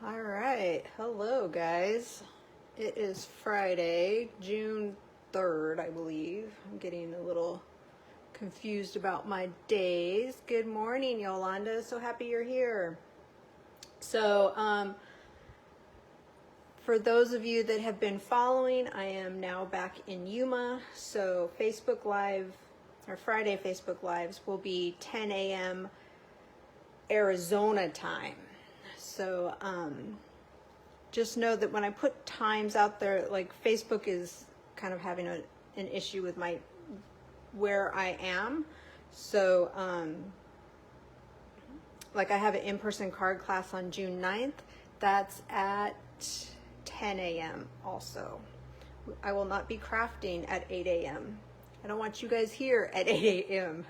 All right, hello guys. It is Friday, June 3rd, I believe. I'm getting a little confused about my days. Good morning, Yolanda. So happy you're here. So, for those of you that have been following, I am now back in Yuma. So Facebook Live, or Friday Facebook Lives will be 10 a.m. Arizona time. So, just know that when I put times out there, like Facebook is kind of having an issue with where I am. So, like I have an in-person card class on June 9th. That's at 10 a.m. also. I will not be crafting at 8 a.m. I don't want you guys here at 8 a.m.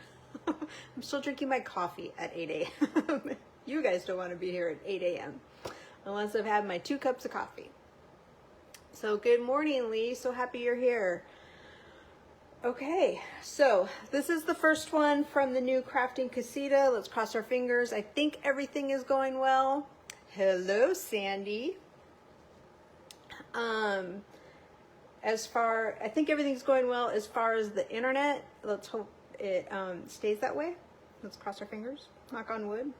I'm still drinking my coffee at 8 a.m. You guys don't want to be here at 8 a.m. unless I've had my 2 cups of coffee. So good morning, Lee. So happy you're here. Okay, so this is the first one from the new crafting casita. Let's cross our fingers. I think everything is going well. Hello, Sandy. I think everything's going well as far as the internet. Let's hope it stays that way. Let's cross our fingers. Knock on wood.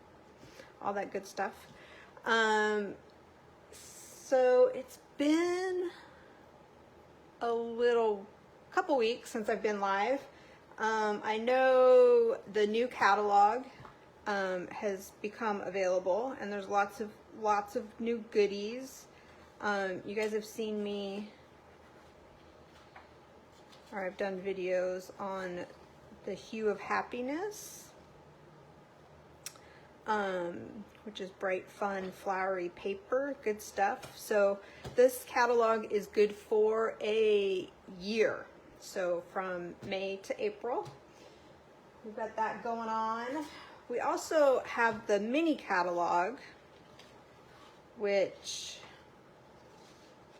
All that good stuff. So it's been a couple weeks since I've been live. I know the new catalog has become available, and there's lots of new goodies. You guys have seen me, or I've done videos on the Hue of Happiness, which is bright, fun, flowery paper, good stuff. So this catalog is good for a year. So from May to April, we've got that going on. We also have the mini catalog, which,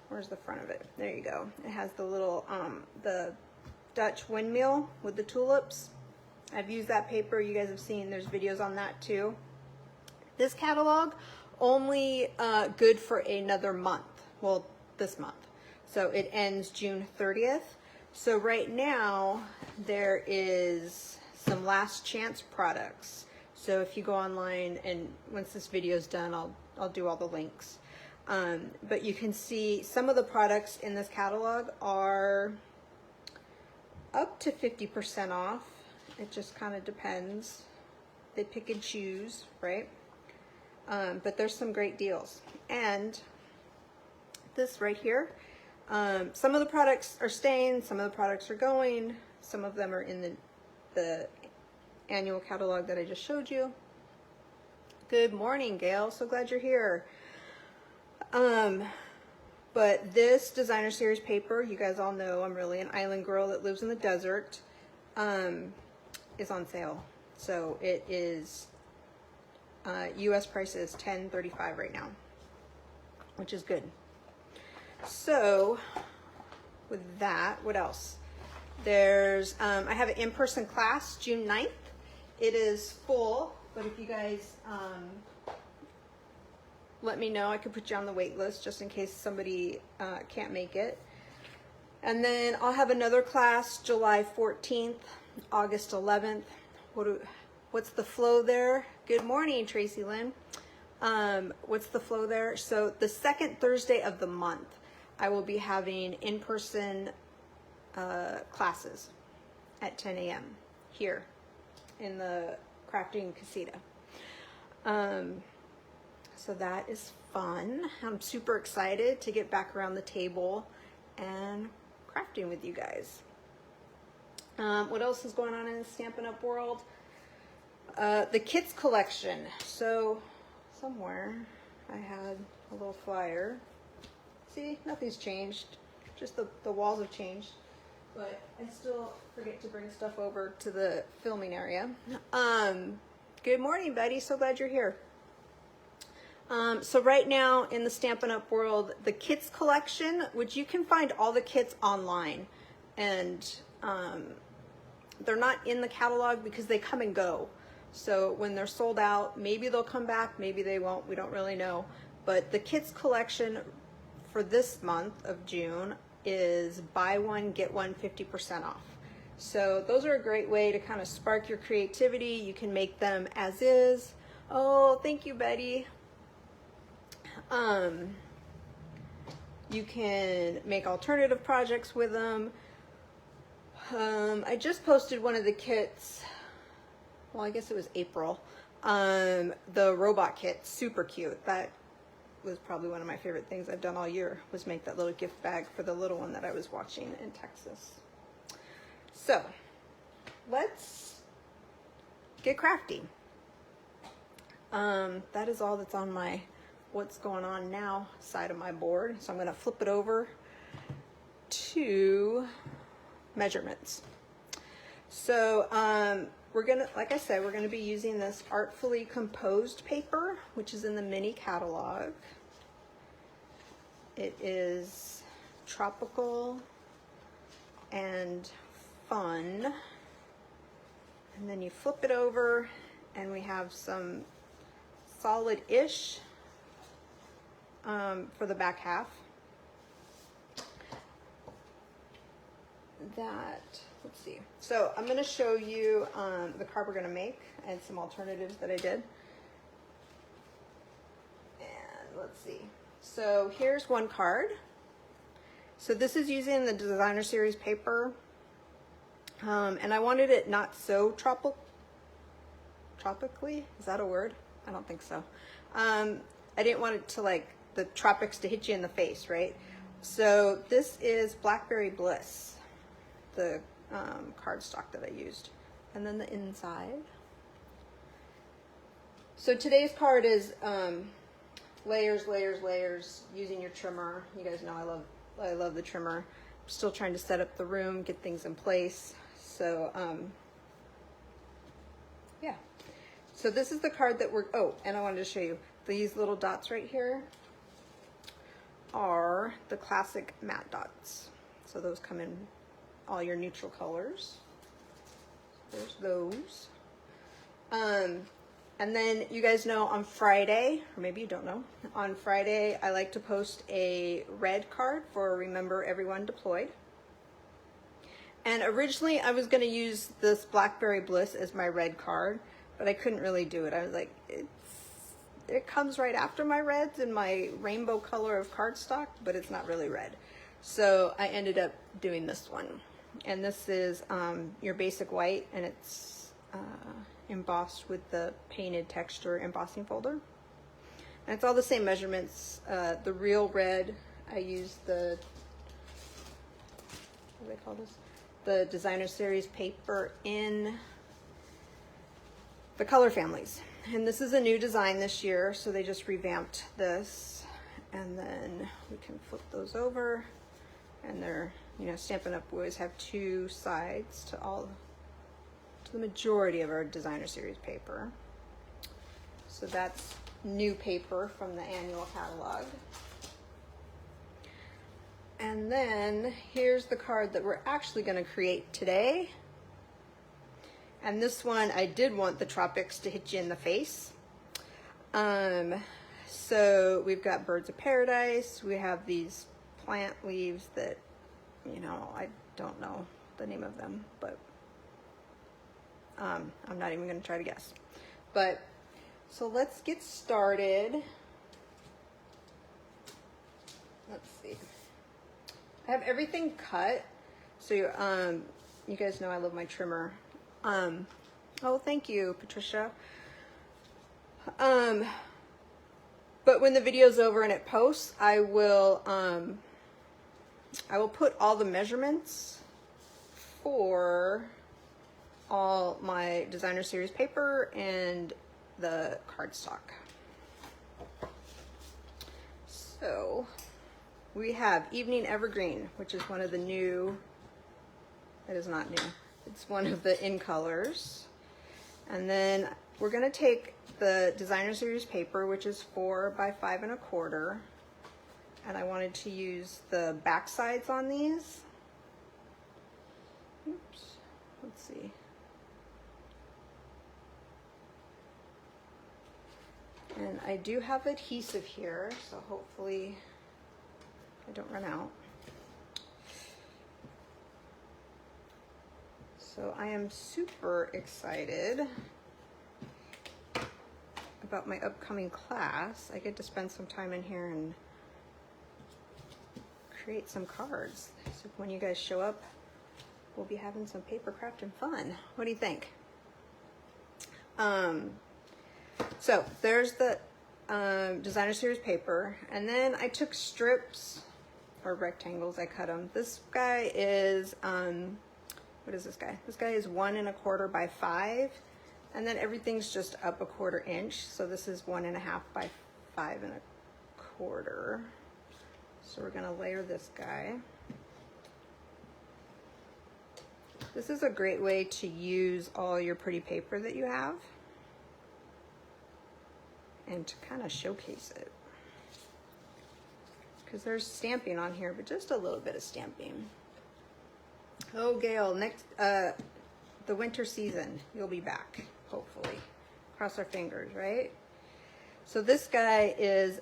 where's the front of it? There you go. It has the little, the Dutch windmill with the tulips. I've used that paper. You guys have seen, there's videos on that too. This catalog only good for another month. Well, this month. So it ends June 30th. So right now there is some last chance products. So if you go online, and once this video is done, I'll do all the links. But you can see some of the products in this catalog are up to 50% off. It just kind of depends. They pick and choose, right? But there's some great deals. And this right here, some of the products are staying, some of the products are going, some of them are in the annual catalog that I just showed you. Good morning, Gail. So glad you're here. But this designer series paper, you guys all know I'm really an island girl that lives in the desert, is on sale. So it is US price is $10.35 right now, which is good. So with that, what else? There's, I have an in-person class June 9th. It is full, but if you guys let me know, I could put you on the wait list just in case somebody can't make it. And then I'll have another class July 14th, August 11th. What's the flow there? Good morning, Tracy Lynn. What's the flow there? So the second Thursday of the month, I will be having in-person classes at 10 a.m. here in the crafting casita. So that is fun. I'm super excited to get back around the table and crafting with you guys. What else is going on in the Stampin' Up world? The kits collection. So somewhere I had a little flyer. See, nothing's changed. Just the walls have changed. But I still forget to bring stuff over to the filming area. Good morning, Betty. So glad you're here. So right now in the Stampin' Up world, the kits collection, which you can find all the kits online, and they're not in the catalog because they come and go. So when they're sold out, maybe they'll come back, maybe they won't, we don't really know. but the kits collection for this month of June is buy one, get one 50% off. So those are a great way to kind of spark your creativity. You can make them as is. Oh, thank you, Betty. You can make alternative projects with them. I just posted one of the kits, well, I guess it was April. The robot kit, super cute. That was probably one of my favorite things I've done all year, was make that little gift bag for the little one that I was watching in Texas. So let's get crafty. That is all that's on my what's going on now side of my board. So I'm going to flip it over to measurements. So we're gonna, like I said, we're gonna be using this Artfully composed paper, which is in the mini catalog. It is tropical and fun. And then you flip it over and we have some solid-ish for the back half. Let's see. So I'm going to show you the card we're going to make and some alternatives that I did. And let's see. So here's one card. So this is using the designer series paper. And I wanted it not so tropically. Is that a word? I don't think so. I didn't want it to, like, the tropics to hit you in the face, right? So this is Blackberry Bliss, the cardstock that I used. And then the inside. So today's card is layers, layers, layers, using your trimmer. You guys know I love the trimmer. I'm still trying to set up the room, get things in place. So yeah. So this is the card that and I wanted to show you these little dots right here are the classic matte dots. So those come in all your neutral colors. There's those. And then you guys know on Friday, or maybe you don't know, on Friday I like to post a red card for Remember Everyone Deployed. And originally I was going to use this Blackberry Bliss as my red card, but I couldn't really do it. I was like, it comes right after my reds in my rainbow color of cardstock, but it's not really red. So I ended up doing this one. And this is your basic white, and it's embossed with the painted texture embossing folder. And it's all the same measurements. The real red, I used the, what do they call this? The designer series paper in the color families. And this is a new design this year, so they just revamped this. And then we can flip those over, and they're, you know, Stampin' Up! We always have two sides to the majority of our designer series paper. So that's new paper from the annual catalog. And then here's the card that we're actually going to create today. And this one, I did want the tropics to hit you in the face. So we've got birds of paradise. We have these plant leaves that, you know, I don't know the name of them, but I'm not even going to try to guess. But so let's get started. Let's see. I have everything cut, so you guys know I love my trimmer. Oh, thank you, Patricia. But when the video's over and it posts, I will put all the measurements for all my designer series paper and the cardstock. So we have Evening Evergreen, which is one of the new, it is not new, it's one of the in colors. And then we're going to take the designer series paper, which is 4 by 5 1/4, and I wanted to use the back sides on these. Oops, let's see. And I do have adhesive here, so hopefully I don't run out. So I am super excited about my upcoming class. I get to spend some time in here and create some cards. So when you guys show up, we'll be having some paper craft and fun. What do you think? So there's the designer series paper, and then I took strips or rectangles. I cut them. This guy is what is this guy? This guy is 1 1/4 by 5, and then everything's just up 1/4 inch. So this is 1 1/2 by 5 1/4. So we're gonna layer this guy. This is a great way to use all your pretty paper that you have and to kind of showcase it. Because there's stamping on here, but just a little bit of stamping. Oh, Gail, next, the winter season, you'll be back, hopefully. Cross our fingers, right? So this guy is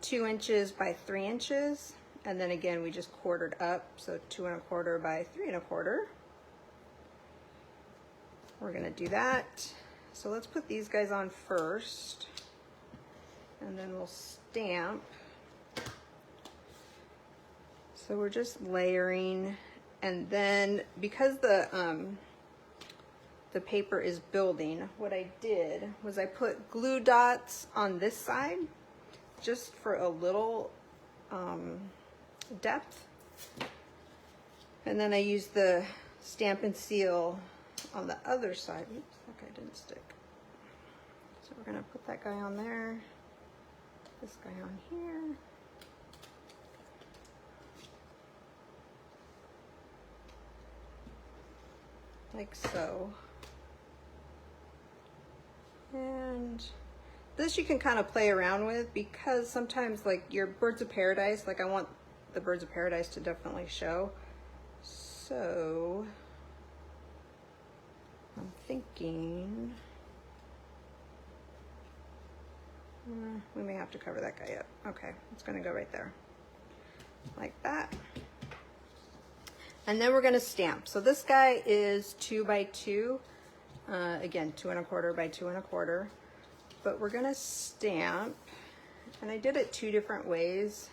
2 inches by 3 inches. And then again, we just quartered up. So 2 1/4 by 3 1/4. We're gonna do that. So let's put these guys on first, and then we'll stamp. So we're just layering, and then because the paper is building, what I did was I put glue dots on this side just for a little depth, and then I used the Stamp and Seal on the other side. Oops, that guy didn't stick. So we're gonna put that guy on there, this guy on here. Like so. And this you can kind of play around with, because sometimes like your birds of paradise, like I want the birds of paradise to definitely show. So I'm thinking we may have to cover that guy up. Okay, it's gonna go right there like that. And then we're gonna stamp. So this guy is 2 by 2. Again, 2 1/4 by 2 1/4. But we're gonna stamp, and I did it 2 different ways.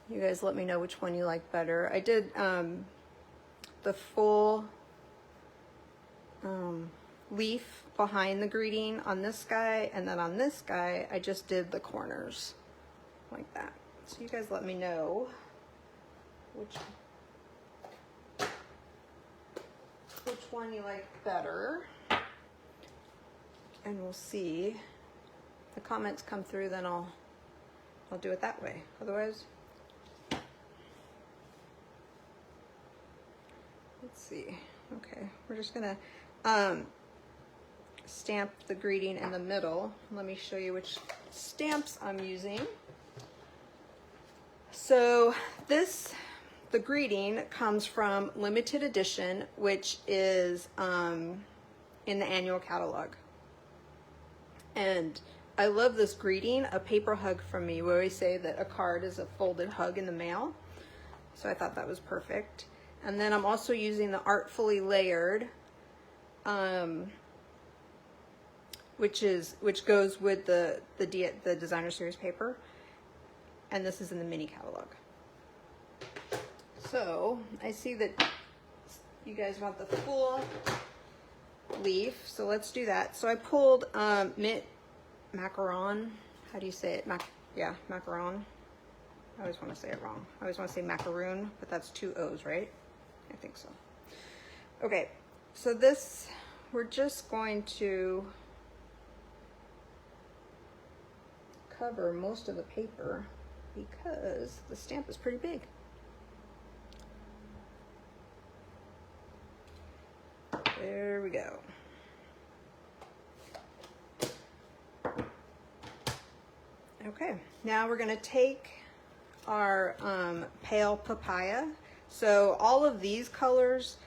You guys let me know which one you like better. I did the full leaf behind the greeting on this guy, and then on this guy I just did the corners like that. So you guys let me know which one you like better, and we'll see. If the comments come through, then I'll do it that way. Otherwise, let's see. Okay, we're just gonna stamp the greeting in the middle. Let me show you which stamps I'm using. So the greeting comes from limited edition, which is in the annual catalog. And I love this greeting, a paper hug from me. We always say that a card is a folded hug in the mail. So I thought that was perfect. And then I'm also using the Artfully Layered, which goes with the designer series paper. And this is in the mini catalog. So I see that you guys want the full leaf, so let's do that. So I pulled mint macaron. How do you say it? Macaron. I always want to say it wrong. I always want to say macaroon, but that's 2 O's, right? I think so. Okay, so this, we're just going to cover most of the paper because the stamp is pretty big. There we go. Okay, now we're going to take our pale papaya. So all of these colors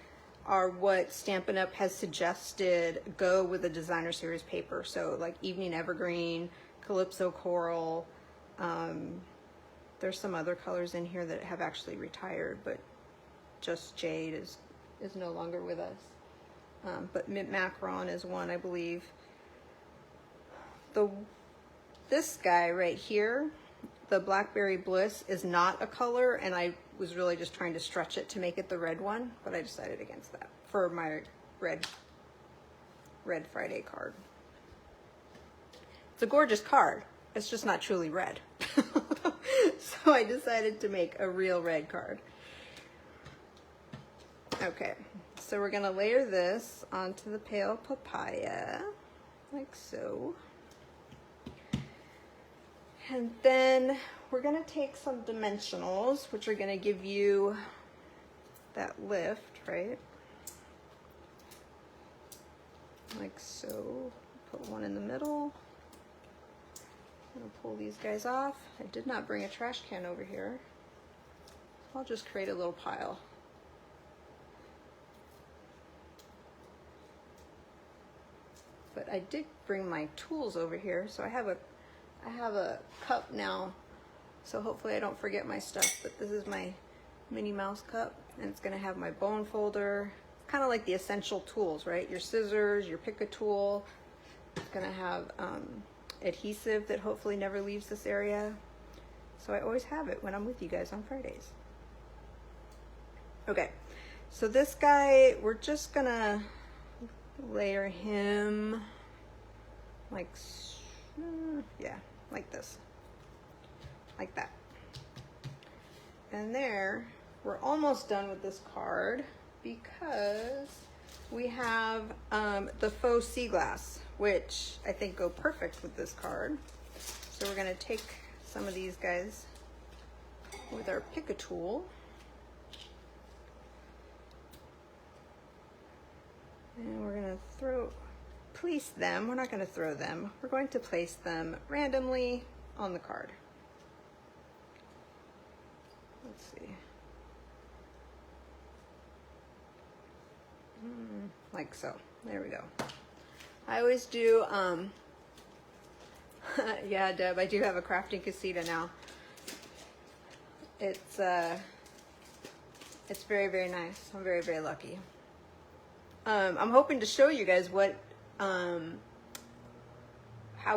are what Stampin' Up has suggested go with the designer series paper. So like Evening Evergreen, Calypso Coral. There's some other colors in here that have actually retired, but Just Jade is no longer with us. But Mint Macaron is one, I believe. This guy right here, the Blackberry Bliss, is not a color, and I was really just trying to stretch it to make it the red one, but I decided against that for my Red Friday card. It's a gorgeous card. It's just not truly red. So I decided to make a real red card. Okay, so we're gonna layer this onto the pale papaya, like so. And then we're gonna take some dimensionals, which are gonna give you that lift, right? Like so. Put one in the middle. I'm gonna pull these guys off. I did not bring a trash can over here. I'll just create a little pile. But I did bring my tools over here, so I have a cup now, so hopefully I don't forget my stuff. But this is my Minnie Mouse cup, and it's gonna have my bone folder. It's kind of like the essential tools, right? Your scissors, your pick a tool. It's gonna have adhesive that hopefully never leaves this area. So I always have it when I'm with you guys on Fridays. Okay, so this guy, we're just gonna layer him like, yeah, like this, like that. And there, we're almost done with this card because we have the faux sea glass, which I think go perfect with this card. So we're gonna take some of these guys with our pick a tool. And we're gonna place them. We're not gonna throw them. We're going to place them randomly on the card. Let's see. Like so. There we go. I always do, yeah, Deb, I do have a crafting casita now. It's very, very nice. I'm very, very lucky. I'm hoping to show you guys what, how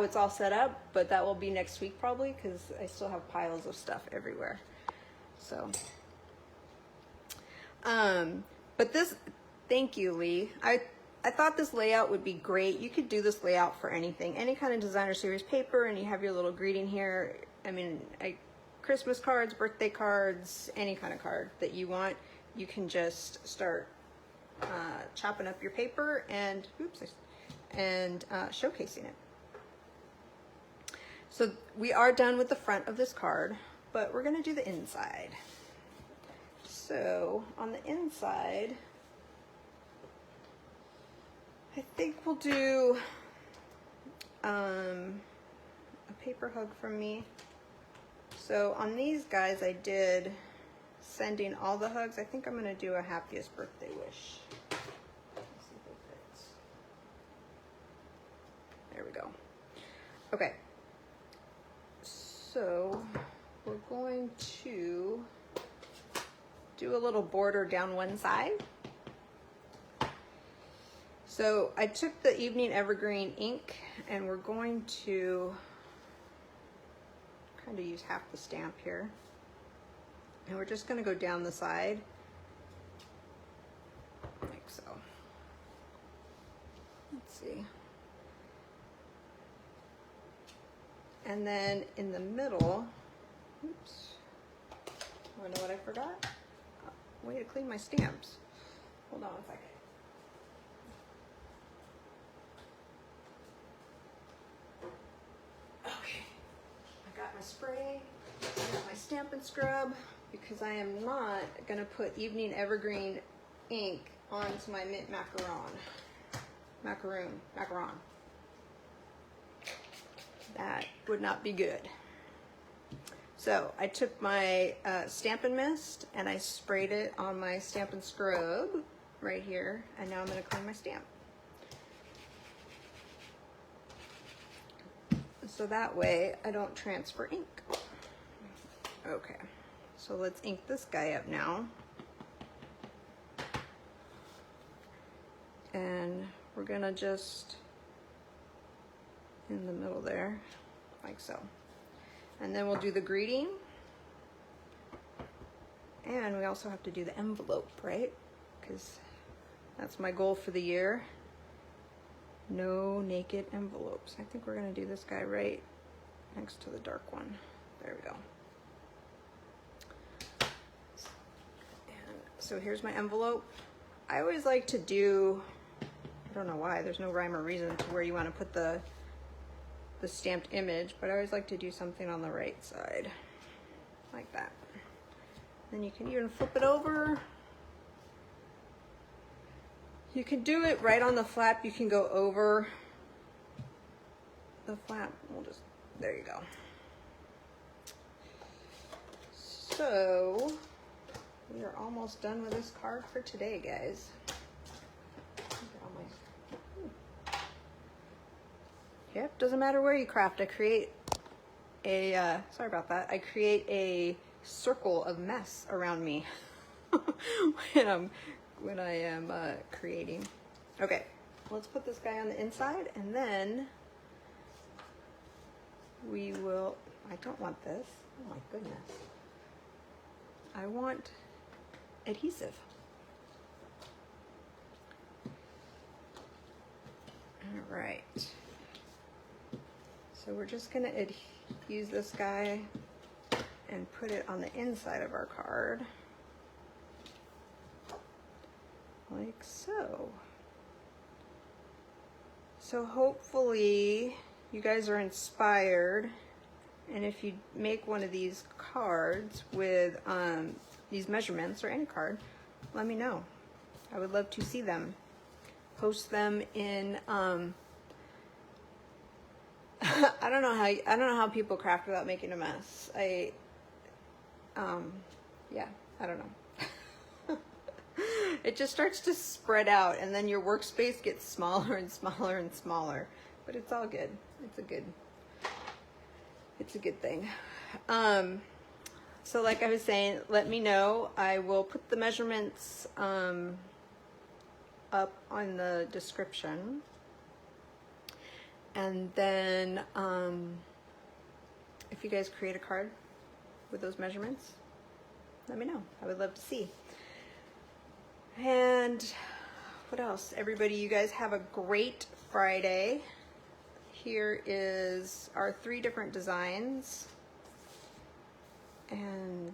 it's all set up, but that will be next week probably, because I still have piles of stuff everywhere. So, but this, thank you, Lee. I thought this layout would be great. You could do this layout for anything, any kind of designer series paper, and you have your little greeting here. I mean, Christmas cards, birthday cards, any kind of card that you want, you can just start chopping up your paper and showcasing it. So we are done with the front of this card, but we're gonna do the inside. So on the inside, I think we'll do a paper hug from me. So on these guys, I did sending all the hugs. I think I'm gonna do a happiest birthday wish. Let's see if it fits. There we go. Okay. So we're going to do a little border down one side. So I took the Evening Evergreen ink and we're going to kind of use half the stamp here. And we're just going to go down the side like so. Let's see. And then in the middle, oops, I know what I forgot. Way to clean my stamps. Hold on a second. Okay, I got my spray, I got my Stampin' Scrub, because I am not gonna put Evening Evergreen ink onto my Mint Macaron. That would not be good. So I took my Stampin' Mist and I sprayed it on my Stampin' Scrub right here, and now I'm going to clean my stamp. So that way I don't transfer ink. Okay, so let's ink this guy up now. And we're gonna just, in the middle there, like so. And then we'll do the greeting. And we also have to do the envelope, right? Because that's my goal for the year. No naked envelopes. I think we're gonna do this guy right next to the dark one. There we go. And so here's my envelope. I always like to do, I don't know why, there's no rhyme or reason to where you want to put the stamped image, but I always like to do something on the right side, like that. Then you can even flip it over. You can do it right on the flap. You can go over the flap. We'll just, there you go. So we are almost done with this card for today, guys. Yep, doesn't matter where you craft. I create a, sorry about that. I create a circle of mess around me when I am creating. Okay, let's put this guy on the inside, and then we will, I don't want this. Oh my goodness. I want adhesive. All right. So we're just gonna use this guy and put it on the inside of our card, like so. So hopefully you guys are inspired, and if you make one of these cards with these measurements, or any card, let me know. I would love to see them. Post them in I don't know how people craft without making a mess. Yeah, I don't know. It just starts to spread out, and then your workspace gets smaller and smaller and smaller, but it's all good. It's a good thing. So like I was saying, let me know. I will put the measurements up on the description. And then if you guys create a card with those measurements, let me know. I would love to see. And what else? Everybody, you guys have a great Friday. Here is our 3 different designs. And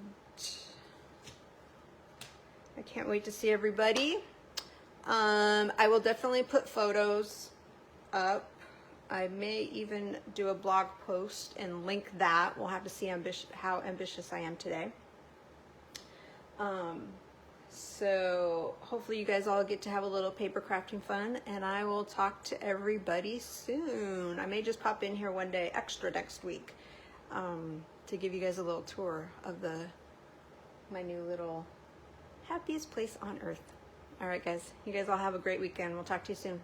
I can't wait to see everybody. I will definitely put photos up. I may even do a blog post and link that. We'll have to see how ambitious I am today. So hopefully you guys all get to have a little paper crafting fun, and I will talk to everybody soon. I may just pop in here one day extra next week to give you guys a little tour of my new little happiest place on earth. All right, guys. You guys all have a great weekend. We'll talk to you soon.